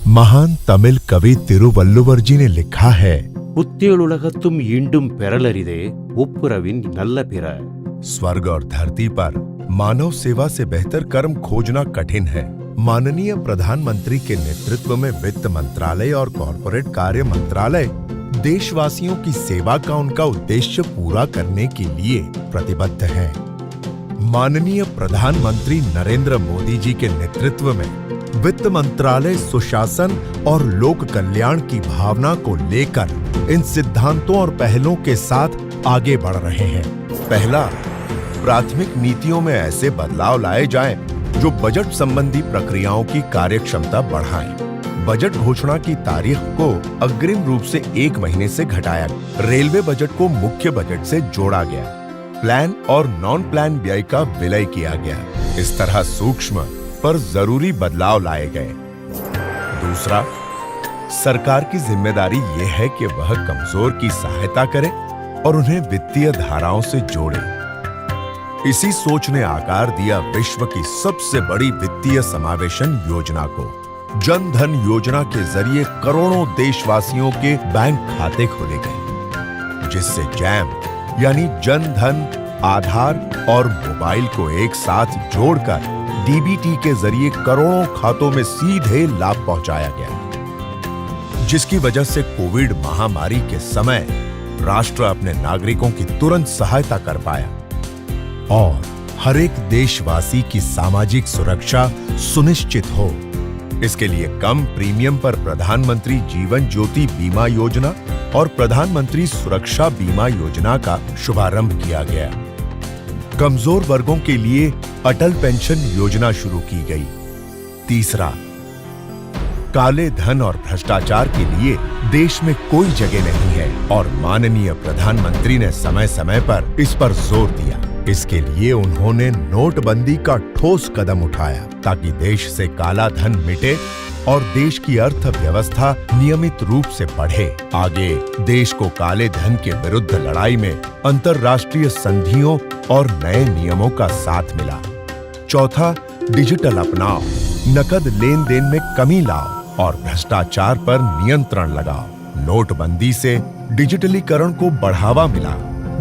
महान तमिल कवि तिरुवल्लुवर जी ने लिखा है, புத்தேளுலகத்தும் ஈண்டும் பெறலரிதே ஒப்புரவின் நல்ல பிற। स्वर्ग और धरती पर मानव सेवा से बेहतर कर्म खोजना कठिन है। माननीय प्रधानमंत्री के नेतृत्व में वित्त मंत्रालय और कॉर्पोरेट कार्य मंत्रालय देशवासियों की सेवा का उनका उद्देश्य पूरा करने के लिए प्रतिबद्ध है। माननीय प्रधानमंत्री नरेंद्र मोदी जी के नेतृत्व में वित्त मंत्रालय सुशासन और लोक कल्याण की भावना को लेकर इन सिद्धांतों और पहलों के साथ आगे बढ़ रहे हैं। पहला, प्राथमिक नीतियों में ऐसे बदलाव लाए जाएं जो बजट संबंधी प्रक्रियाओं की कार्यक्षमता बढ़ाएं। बजट घोषणा की तारीख को अग्रिम रूप से 1 महीने से घटाया। रेलवे बजट को मुख्य बजट से जोड़ा गया। प्लान और नॉन प्लान व्यय का विलय किया गया। इस तरह सूक्ष्म पर जरूरी बदलाव लाए गए। दूसरा, सरकार की जिम्मेदारी यह है कि वह कमजोर की सहायता करे और उन्हें वित्तीय धाराओं से जोड़े। इसी सोच ने आकार दिया विश्व की सबसे बड़ी वित्तीय समावेशन योजना को। जन धन योजना के जरिए करोड़ों देशवासियों के बैंक खाते खोले गए, जिससे जैम यानी जन धन, आधार और मोबाइल को एक साथ जोड़कर डीबीटी के जरिए करोड़ों खातों में सीधे लाभ पहुंचाया गया, जिसकी वजह से कोविड महामारी के समय राष्ट्र अपने नागरिकों की तुरंत सहायता कर पाया और हर एक देशवासी की सामाजिक सुरक्षा सुनिश्चित हो। इसके लिए कम प्रीमियम पर प्रधानमंत्री जीवन ज्योति बीमा योजना और प्रधानमंत्री सुरक्षा बीमा योजना का शुभारंभ किया गया। कमजोर वर्गों के लिए अटल पेंशन योजना शुरू की गई। तीसरा, काले धन और भ्रष्टाचार के लिए देश में कोई जगह नहीं है और माननीय प्रधानमंत्री ने समय समय पर इस पर जोर दिया। इसके लिए उन्होंने नोटबंदी का ठोस कदम उठाया ताकि देश से काला धन मिटे और देश की अर्थव्यवस्था नियमित रूप से बढ़े। आगे देश को काले धन के विरुद्ध लड़ाई में अंतर्राष्ट्रीय संधियों और नए नियमों का साथ मिला। चौथा, डिजिटल अपनाओ, नकद लेन देन में कमी लाओ और भ्रष्टाचार पर नियंत्रण लगाओ। नोटबंदी से डिजिटलीकरण को बढ़ावा मिला।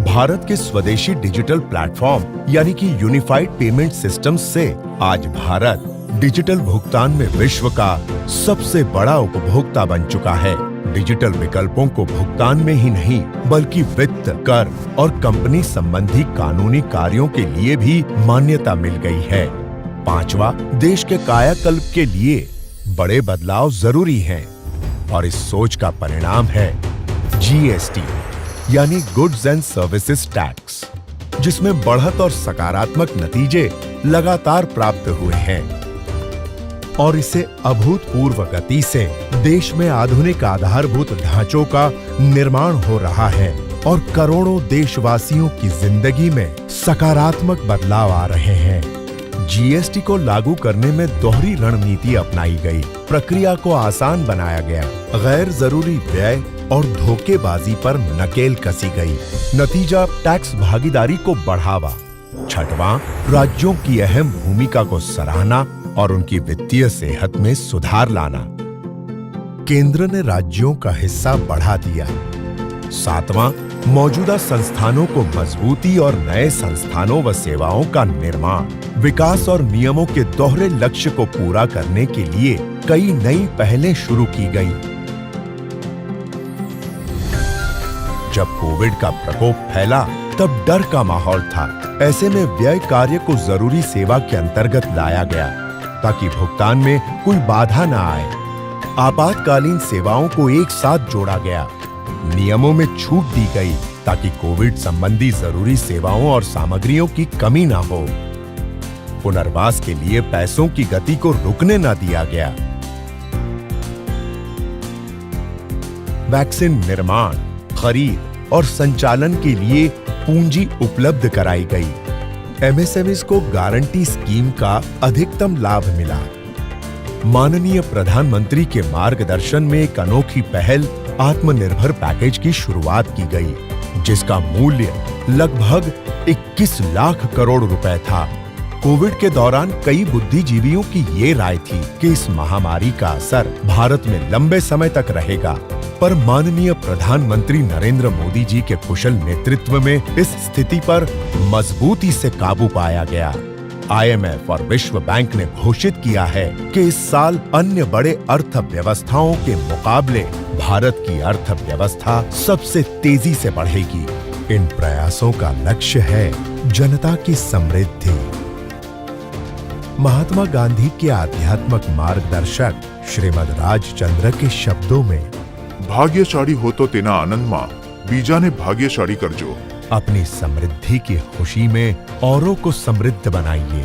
भारत के स्वदेशी डिजिटल प्लेटफॉर्म यानी कि यूनिफाइड पेमेंट सिस्टम से आज भारत डिजिटल भुगतान में विश्व का सबसे बड़ा उपभोक्ता बन चुका है। डिजिटल विकल्पों को भुगतान में ही नहीं बल्कि वित्त, कर और कंपनी संबंधी कानूनी कार्यों के लिए भी मान्यता मिल गई है। पांचवा, देश के कायाकल्प के लिए बड़े बदलाव जरूरी हैं और इस सोच का परिणाम है जीएसटी यानी गुड्स एंड सर्विसेज टैक्स, जिसमें बढ़त और सकारात्मक नतीजे लगातार प्राप्त हुए हैं और इसे अभूतपूर्व गति से देश में आधुनिक आधारभूत ढांचों का निर्माण हो रहा है और करोड़ों देशवासियों की जिंदगी में सकारात्मक बदलाव आ रहे हैं। जीएसटी को लागू करने में दोहरी रणनीति अपनाई गई। प्रक्रिया को आसान बनाया गया। गैर जरूरी व्यय और धोखेबाजी पर नकेल कसी गई। नतीजा, टैक्स भागीदारी को बढ़ावा। छठवां, राज्यों की अहम भूमिका को सराहना और उनकी वित्तीय सेहत में सुधार लाना। केंद्र ने राज्यों का हिस्सा बढ़ा दिया। सातवां, मौजूदा संस्थानों को मजबूती और नए संस्थानों व सेवाओं का निर्माण। विकास और नियमों के दोहरे लक्ष्य को पूरा करने के लिए कई नई पहलें शुरू की गई। जब कोविड का प्रकोप फैला तब डर का माहौल था। ऐसे में व्यय कार्य को जरूरी सेवा के अंतर्गत लाया गया ताकि भुगतान में कोई बाधा न आए। आपातकालीन सेवाओं को एक साथ जोड़ा गया। नियमों में छूट दी गई ताकि कोविड संबंधी जरूरी सेवाओं और सामग्रियों की कमी न हो। पुनर्वास के लिए पैसों की गति को रुकने न दिया गया। वैक्सीन निर्माण, खरीद और संचालन के लिए पूंजी उपलब्ध कराई गई। एमएसएमईज को गारंटी स्कीम का अधिकतम लाभ मिला। माननीय प्रधानमंत्री के मार्गदर्शन में एक अनोखी पहल आत्मनिर्भर पैकेज की शुरुआत की गई, जिसका मूल्य लगभग 21 लाख करोड़ रुपए था। कोविड के दौरान कई बुद्धिजीवियों की ये राय थी कि इस महामारी का असर भारत में लंबे समय तक रहेगा, पर माननीय प्रधानमंत्री नरेंद्र मोदी जी के कुशल नेतृत्व में इस स्थिति पर मजबूती से काबू पाया गया। IMF और विश्व बैंक ने घोषित किया है कि इस साल अन्य बड़े अर्थव्यवस्थाओं के मुकाबले भारत की अर्थव्यवस्था सबसे तेजी से बढ़ेगी। इन प्रयासों का लक्ष्य है जनता की समृद्धि। महात्मा गांधी के आध्यात्मिक मार्गदर्शक श्रीमद राजचंद्र के शब्दों में, भाग्यशाળી हो तो तेना आनंदમાં બીજાને ભાગ્યશાળી કરજો। अपनी समृद्धि की खुशी में औरों को समृद्ध बनाइए।